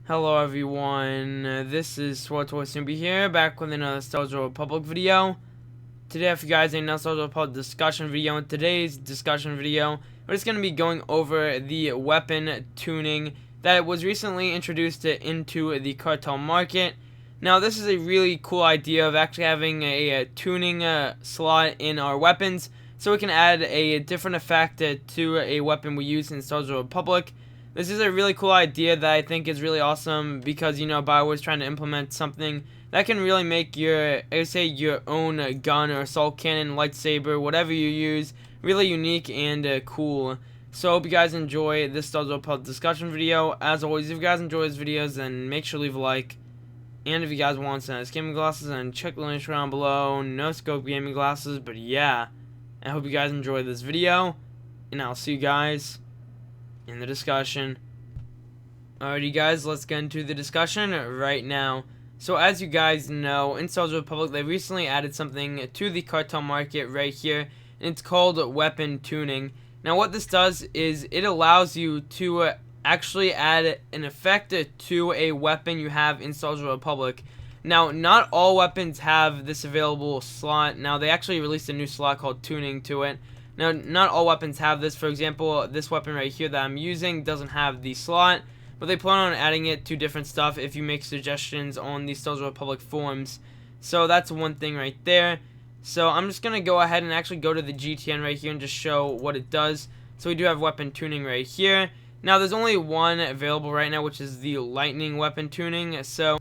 Hello everyone, this is Supersnoopy here, back with another SWTOR Public video. Today I have for you guys another SWTOR Public discussion video. In today's discussion video, we're just going to be going over the weapon tuning that was recently introduced into the cartel market. Now this is a really cool idea of actually having a tuning slot in our weapons, so we can add a different effect to a weapon we use in SWTOR Public. This is a really cool idea that I think is really awesome because, BioWare is trying to implement something that can really make your own gun or assault cannon, lightsaber, whatever you use, really unique and cool. So I hope you guys enjoy this SWTOR Public discussion video. As always, if you guys enjoy these videos, then make sure to leave a like. And if you guys want some gaming glasses, then check the links down below. No scope gaming glasses, but yeah. I hope you guys enjoy this video, and I'll see you guys in the discussion. Alrighty guys, let's get into the discussion right now. So as you guys know, in SWTOR Public they recently added something to the cartel market right here, and it's called weapon tuning. Now what this does is it allows you to actually add an effect to a weapon you have in SWTOR Public. Now not all weapons have this available slot. Now they actually released a new slot called tuning to it. Now, not all weapons have this. For example, this weapon right here that I'm using doesn't have the slot, but they plan on adding it to different stuff if you make suggestions on the SWTOR Public forums. So that's one thing right there. So I'm just going to go ahead and actually go to the GTN right here and just show what it does. So we do have weapon tuning right here. Now, there's only one available right now, which is the lightning weapon tuning. So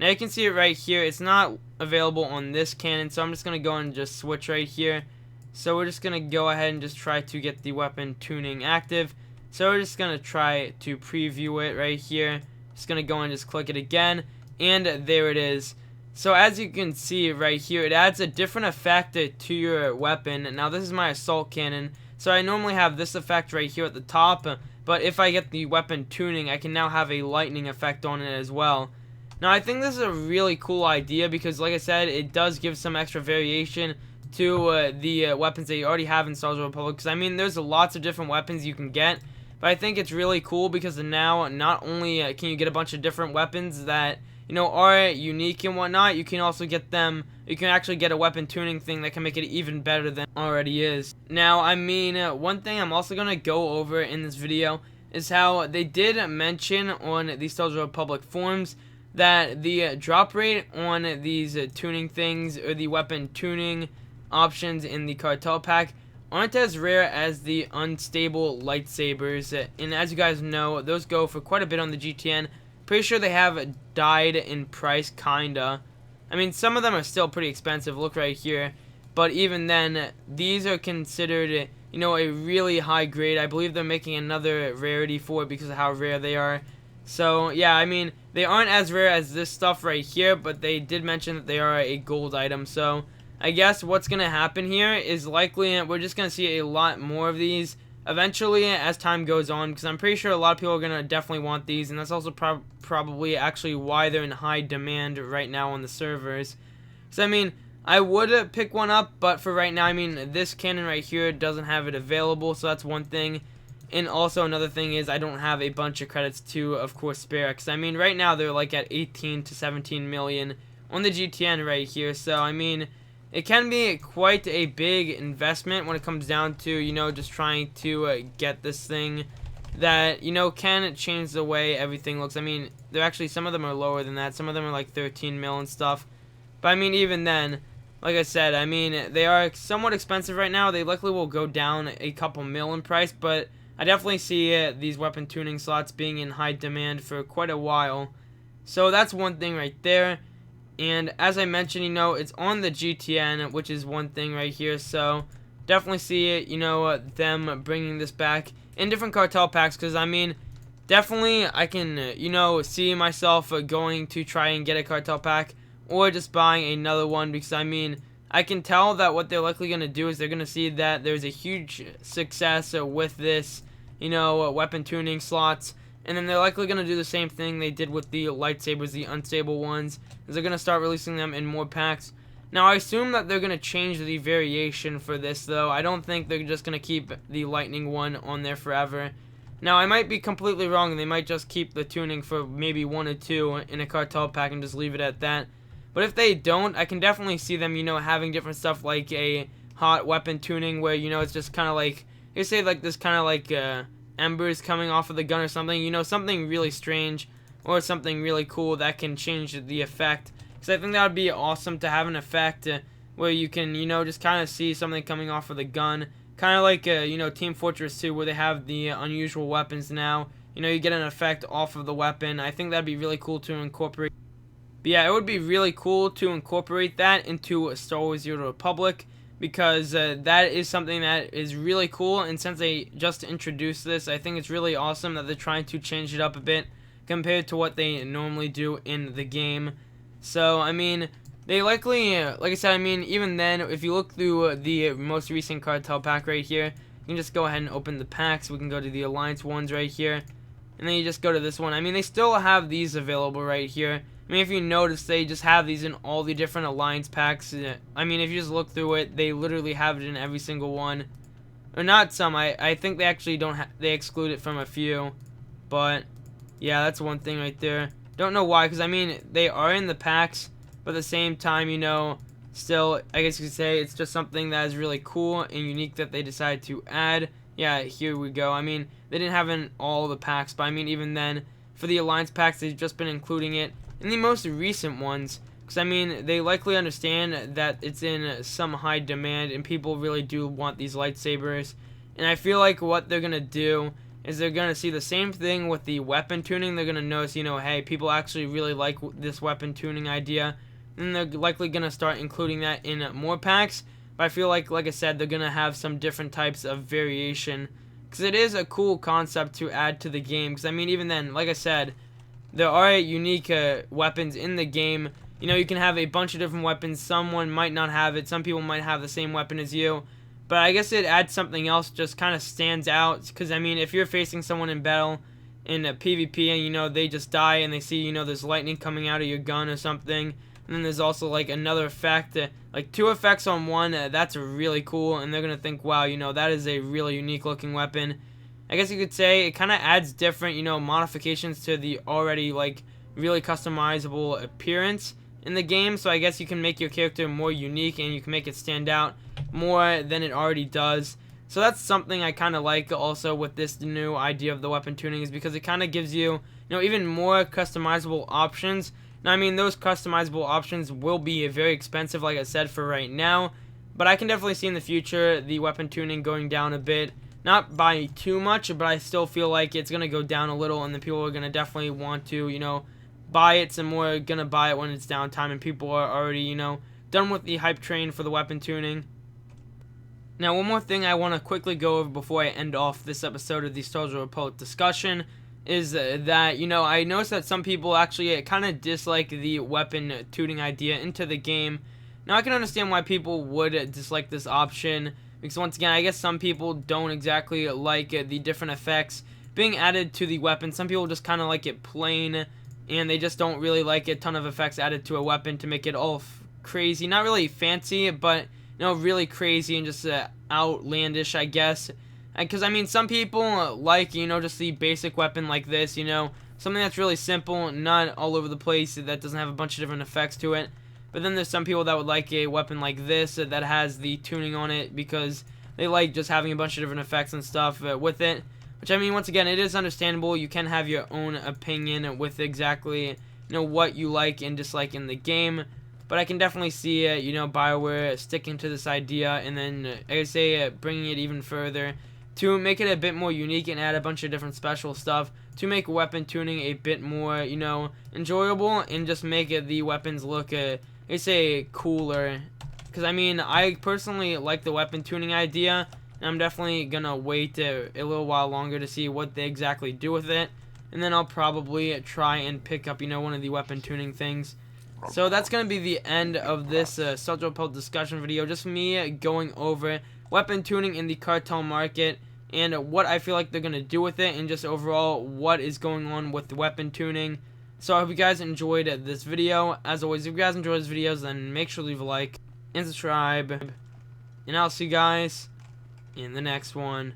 now you can see it right here. It's not available on this cannon, so I'm just going to go and just switch right here. So we're just going to go ahead and just try to get the weapon tuning active. So we're just going to try to preview it right here. Just going to go and just click it again. And there it is. So as you can see right here, it adds a different effect to your weapon. Now this is my assault cannon. So I normally have this effect right here at the top. But if I get the weapon tuning, I can now have a lightning effect on it as well. Now I think this is a really cool idea because, like I said, it does give some extra variation to the weapons that you already have in SWTOR Public. Because I mean, there's lots of different weapons you can get, but I think it's really cool because now not only can you get a bunch of different weapons that are unique and whatnot, you can also get them. You can actually get a weapon tuning thing that can make it even better than it already is. Now, I mean, one thing I'm also gonna go over in this video is how they did mention on the SWTOR Public forums that the drop rate on these tuning things, or the weapon tuning options in the cartel pack, aren't as rare as the unstable lightsabers, and as you guys know, those go for quite a bit on the GTN. Pretty sure they have died in price, kinda. I mean, some of them are still pretty expensive, look right here, but even then, these are considered, a really high grade. I believe they're making another rarity for it because of how rare they are. So yeah, I mean, they aren't as rare as this stuff right here, but they did mention that they are a gold item. So I guess what's going to happen here is likely we're just going to see a lot more of these eventually as time goes on, because I'm pretty sure a lot of people are going to definitely want these, and that's also probably actually why they're in high demand right now on the servers. So I mean, I would pick one up, but for right now, I mean, this cannon right here doesn't have it available, so that's one thing. And also another thing is I don't have a bunch of credits to, of course, spare, because I mean, right now they're like at 18 to 17 million on the GTN right here. So I mean, it can be quite a big investment when it comes down to, just trying to get this thing that, can change the way everything looks. I mean, they're actually, some of them are lower than that. Some of them are like 13 mil and stuff. But I mean, even then, like I said, I mean, they are somewhat expensive right now. They likely will go down a couple mil in price, but I definitely see these weapon tuning slots being in high demand for quite a while. So that's one thing right there. And as I mentioned, it's on the GTN, which is one thing right here. So definitely see it, them bringing this back in different cartel packs. Because I mean, definitely I can, see myself going to try and get a cartel pack or just buying another one. Because I mean, I can tell that what they're likely going to do is they're going to see that there's a huge success with this, weapon tuning slots. And then they're likely going to do the same thing they did with the lightsabers, the unstable ones, is they're going to start releasing them in more packs. Now, I assume that they're going to change the variation for this, though. I don't think they're just going to keep the lightning one on there forever. Now, I might be completely wrong, and they might just keep the tuning for maybe 1 or 2 in a cartel pack and just leave it at that. But if they don't, I can definitely see them, having different stuff like a hot weapon tuning where, it's just kind of like, you say like this kind of like embers coming off of the gun or something, something really strange or something really cool that can change the effect. Because I think that would be awesome to have an effect where you can, just kind of see something coming off of the gun. Kind of like, Team Fortress 2 where they have the unusual weapons now. You get an effect off of the weapon. I think that'd be really cool to incorporate. But yeah, it would be really cool to incorporate that into Star Wars Zero Republic because that is something that is really cool. And since they just introduced this, I think it's really awesome that they're trying to change it up a bit compared to what they normally do in the game. So, I mean, they likely, like I said, I mean, even then, if you look through the most recent cartel pack right here, you can just go ahead and open the packs. We can go to the Alliance ones right here. And then you just go to this one. I mean, they still have these available right here. I mean, if you notice, they just have these in all the different Alliance packs. I mean, if you just look through it, they literally have it in every single one. Or not some. I think they actually don't they exclude it from a few. But, yeah, that's one thing right there. Don't know why, because, I mean, they are in the packs. But at the same time, still, I guess you could say it's just something that is really cool and unique that they decided to add. Yeah, here we go. I mean, they didn't have it in all the packs, but I mean, even then, for the Alliance packs, they've just been including it in the most recent ones. Because, I mean, they likely understand that it's in some high demand and people really do want these lightsabers. And I feel like what they're going to do is they're going to see the same thing with the weapon tuning. They're going to notice, hey, people actually really like this weapon tuning idea. And they're likely going to start including that in more packs. But I feel like I said, they're going to have some different types of variation. Because it is a cool concept to add to the game. Because, I mean, even then, like I said, there are unique weapons in the game. You can have a bunch of different weapons. Someone might not have it. Some people might have the same weapon as you. But I guess it adds something else, just kind of stands out. Because, I mean, if you're facing someone in battle in a PvP and, they just die and they see, there's lightning coming out of your gun or something. And then there's also, like, another effect, like 2 effects on one, that's really cool, and they're going to think, wow, that is a really unique-looking weapon. I guess you could say it kind of adds different, modifications to the already, like, really customizable appearance in the game, so I guess you can make your character more unique, and you can make it stand out more than it already does. So that's something I kind of like also with this new idea of the weapon tuning, is because it kind of gives you, even more customizable options. Now, I mean, those customizable options will be very expensive, like I said, for right now. But I can definitely see in the future the weapon tuning going down a bit. Not by too much, but I still feel like it's going to go down a little. And the people are going to definitely want to, buy it. Some more are going to buy it when it's downtime. And people are already, done with the hype train for the weapon tuning. Now, one more thing I want to quickly go over before I end off this episode of the Star Wars Republic discussion is that, I noticed that some people actually kind of dislike the weapon tuning idea into the game. Now, I can understand why people would dislike this option, because once again, I guess some people don't exactly like the different effects being added to the weapon. Some people just kind of like it plain, and they just don't really like a ton of effects added to a weapon to make it all crazy. Not really fancy, but, really crazy and just outlandish, I guess. Because, I mean, some people like, just the basic weapon like this, something that's really simple, not all over the place, that doesn't have a bunch of different effects to it. But then there's some people that would like a weapon like this that has the tuning on it because they like just having a bunch of different effects and stuff with it. Which, I mean, once again, it is understandable. You can have your own opinion with exactly, what you like and dislike in the game. But I can definitely see, BioWare sticking to this idea and then, I would say, bringing it even further to make it a bit more unique and add a bunch of different special stuff to make weapon tuning a bit more, enjoyable and just make the weapons look, I say, cooler. Because, I mean, I personally like the weapon tuning idea, and I'm definitely gonna wait a little while longer to see what they exactly do with it, and then I'll probably try and pick up, one of the weapon tuning things. So that's gonna be the end of this Star Wars Republic discussion video, just me going over weapon tuning in the cartel market and what I feel like they're going to do with it and just overall what is going on with the weapon tuning. So I hope you guys enjoyed this video. As always, if you guys enjoyed this video, then make sure to leave a like and subscribe. And I'll see you guys in the next one.